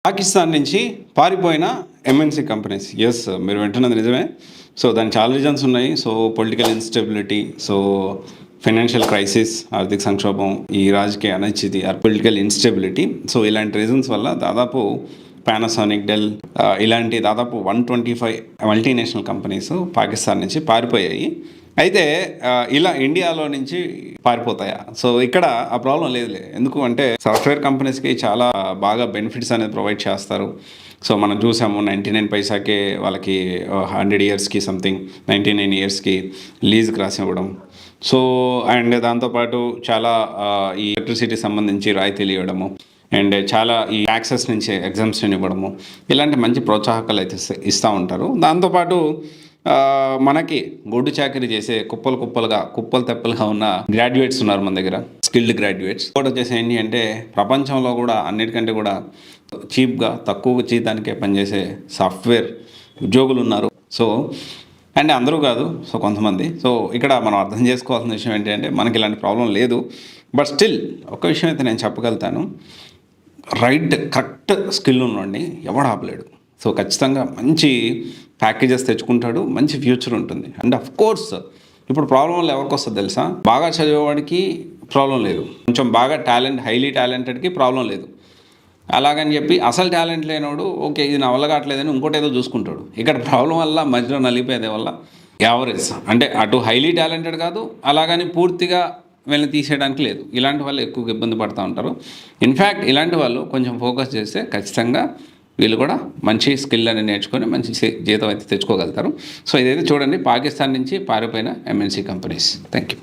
పాకిస్తాన్ నుంచి పారిపోయిన MNC companies. Yes, మీరు వింటున్నది నిజమే. సో దానికి చాలా రీజన్స్ ఉన్నాయి. So political instability, so financial crisis, ఆర్థిక సంక్షోభం, ఈ రాజకీయ అనిశ్చితి, పొలిటికల్ ఇన్స్టెబిలిటీ. సో ఇలాంటి రీజన్స్ వల్ల దాదాపు పానాసోనిక్, డెల్ ఇలాంటి దాదాపు 125 మల్టీనేషనల్ కంపెనీస్ పాకిస్తాన్ నుంచి పారిపోయాయి. అయితే ఇలా ఇండియాలో నుంచి పారిపోతాయా? సో ఇక్కడ ఆ ప్రాబ్లం లేదులే. ఎందుకు అంటే సాఫ్ట్వేర్ కంపెనీస్కి చాలా బాగా బెనిఫిట్స్ అనేది ప్రొవైడ్ చేస్తారు. సో మనం చూసాము 99 పైసాకే వాళ్ళకి 100 ఇయర్స్కి సంథింగ్ 99 ఇయర్స్కి లీజ్కి రాసి ఇవ్వడం. సో అండ్ దాంతోపాటు చాలా ఈ ఎలక్ట్రిసిటీ సంబంధించి రాయితీలు ఇవ్వడము, అండ్ చాలా ఈ ట్యాక్సెస్ నుంచి ఎగ్జామ్షన్ ఇవ్వడము, ఇలాంటి మంచి ప్రోత్సాహకాలు అయితే ఇస్తూ ఉంటారు. దాంతోపాటు మనకి గొడ్డు చాకరీ చేసే కుప్పలు తెప్పలుగా ఉన్న గ్రాడ్యుయేట్స్ ఉన్నారు మన దగ్గర, స్కిల్డ్ గ్రాడ్యుయేట్స్. కూడా వచ్చేసి ఏంటి అంటే ప్రపంచంలో కూడా అన్నిటికంటే కూడా చీప్గా తక్కువ జీతానికే పనిచేసే సాఫ్ట్వేర్ ఉద్యోగులు ఉన్నారు. సో అంటే అందరూ కాదు, సో కొంతమంది. సో ఇక్కడ మనం అర్థం చేసుకోవాల్సిన విషయం ఏంటంటే మనకి ఇలాంటి ప్రాబ్లం లేదు. బట్ స్టిల్ ఒక విషయం అయితే నేను చెప్పగలుగుతాను, కరెక్ట్ స్కిల్ ఉన్నవాడిని ఎవడు ఆపలేడు. సో ఖచ్చితంగా మంచి ప్యాకేజెస్ తెచ్చుకుంటాడు, మంచి ఫ్యూచర్ ఉంటుంది. అండ్ అఫ్ కోర్స్ ఇప్పుడు ప్రాబ్లం వల్ల ఎవరికి వస్తుంది తెలుసా? బాగా చదివేవాడికి ప్రాబ్లం లేదు, కొంచెం బాగా హైలీ టాలెంటెడ్కి ప్రాబ్లం లేదు. అలాగని చెప్పి అసలు టాలెంట్ లేనోడు ఓకే ఇది నా వల్ల కావట్లేదని ఇంకోటి ఏదో చూసుకుంటాడు. ఇక్కడ ప్రాబ్లం వల్ల మధ్యలో నలిపేదే వల్ల యావరేజ్, అంటే అటు హైలీ టాలెంటెడ్ కాదు, అలాగని పూర్తిగా వీళ్ళని తీసేయడానికి లేదు. ఇలాంటి వాళ్ళు ఎక్కువగా ఇబ్బంది పడుతూ ఉంటారు. ఇన్ఫ్యాక్ట్ ఇలాంటి వాళ్ళు కొంచెం ఫోకస్ చేస్తే ఖచ్చితంగా వీళ్ళు కూడా మంచి స్కిల్ అని నేర్చుకొని మంచి జీతం అయితే తెచ్చుకోగలుగుతారు. సో ఇదైతే చూడండి, పాకిస్తాన్ నుంచి పారిపోయిన ఎంఎన్సీ కంపెనీస్. Thank you.